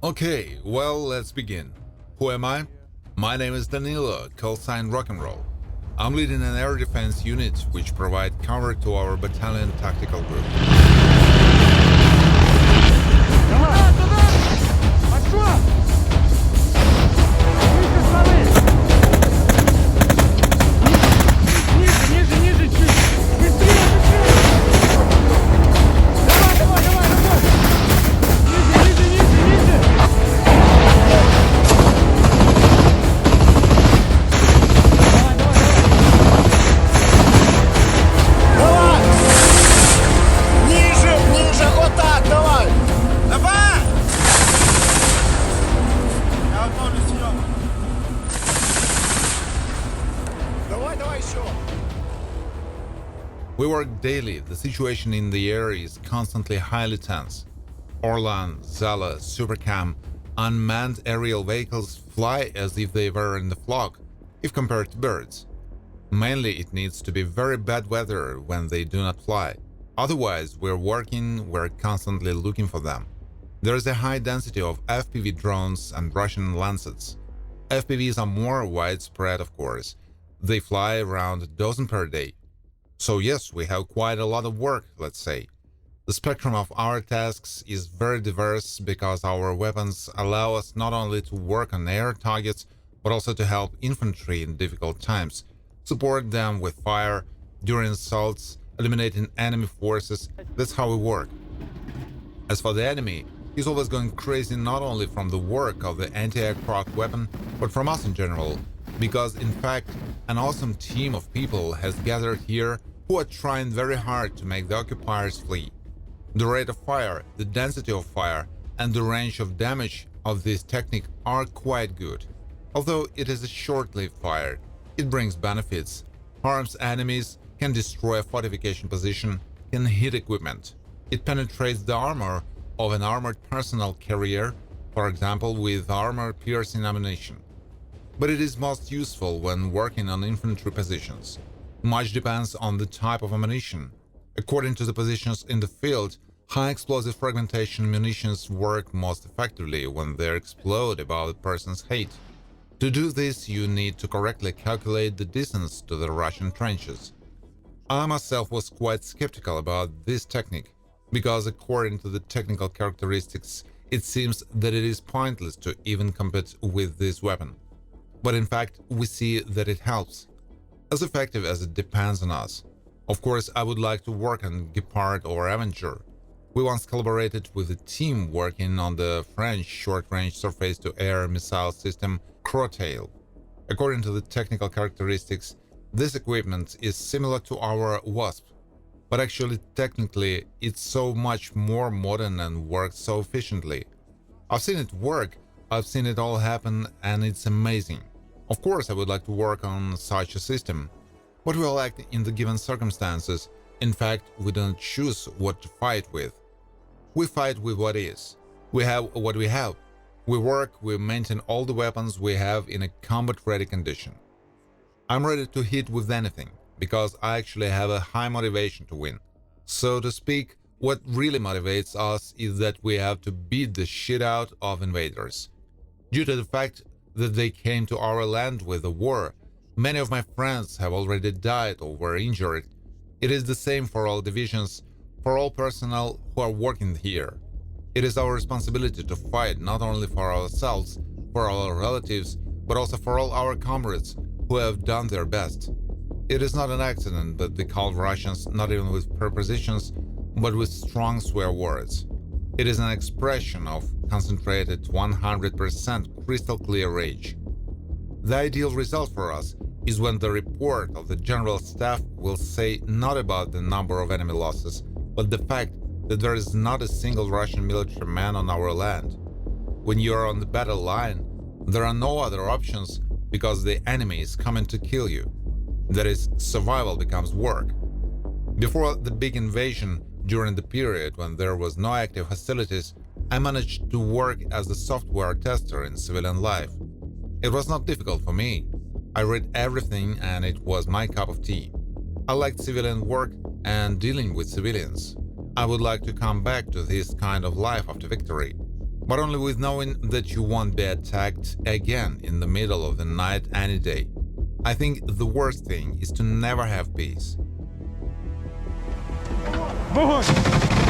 Okay, well, let's begin. Who am I? My name is Danylo, call sign Rock and Roll. I'm leading an air defense unit which provide cover to our battalion tactical group. We work daily, the situation in the air is constantly highly tense. Orlan, Zala, SuperCam, unmanned aerial vehicles fly as if they were in the flock, if compared to birds. Mainly it needs to be very bad weather when they do not fly. Otherwise, we're constantly looking for them. There is a high density of FPV drones and Russian Lancets. FPVs are more widespread, of course. They fly around a dozen per day. So yes, we have quite a lot of work, let's say. The spectrum of our tasks is very diverse because our weapons allow us not only to work on air targets, but also to help infantry in difficult times, support them with fire during assaults, eliminating enemy forces. That's how we work. As for the enemy, he's always going crazy not only from the work of the anti-aicraft weapon, but from us in general, because in fact, an awesome team of people has gathered here who are trying very hard to make the occupiers flee. The rate of fire, the density of fire, and the range of damage of this technique are quite good. Although it is a short-lived fire, it brings benefits, harms enemies, can destroy a fortification position, can hit equipment. It penetrates the armor of an armored personnel carrier, for example with armor-piercing ammunition. But it is most useful when working on infantry positions. Much depends on the type of ammunition. According to the positions in the field, high explosive fragmentation munitions work most effectively when they explode above the person's head. To do this, you need to correctly calculate the distance to the Russian trenches. I myself was quite skeptical about this technique, because according to the technical characteristics, it seems that it is pointless to even compete with this weapon. But in fact, we see that it helps. As effective as it depends on us. Of course, I would like to work on Gepard or Avenger. We once collaborated with a team working on the French short-range surface-to-air missile system Crotale. According to the technical characteristics, this equipment is similar to our Wasp, but actually technically it's so much more modern and works so efficiently. I've seen it work, I've seen it all happen, and it's amazing. Of course, I would like to work on such a system, but we all act in the given circumstances. In fact, we don't choose what to fight with. We fight with what is. We have what we have. We work, we maintain all the weapons we have in a combat-ready condition. I'm ready to hit with anything, because I actually have a high motivation to win. So to speak, what really motivates us is that we have to beat the shit out of invaders. Due to the fact that they came to our land with a war, many of my friends have already died or were injured. It is the same for all divisions, for all personnel who are working here. It is our responsibility to fight not only for ourselves, for our relatives, but also for all our comrades who have done their best. It is not an accident that they call Russians not even with prepositions, but with strong swear words. It is an expression of concentrated 100% crystal clear rage. The ideal result for us is when the report of the General Staff will say not about the number of enemy losses, but the fact that there is not a single Russian military man on our land. When you are on the battle line, there are no other options because the enemy is coming to kill you. That is, survival becomes work. Before the big invasion, during the period when there was no active hostilities, I managed to work as a software tester in civilian life. It was not difficult for me. I read everything and it was my cup of tea. I liked civilian work and dealing with civilians. I would like to come back to this kind of life after victory. but only with knowing that you won't be attacked again in the middle of the night any day. I think the worst thing is to never have peace. Вогонь!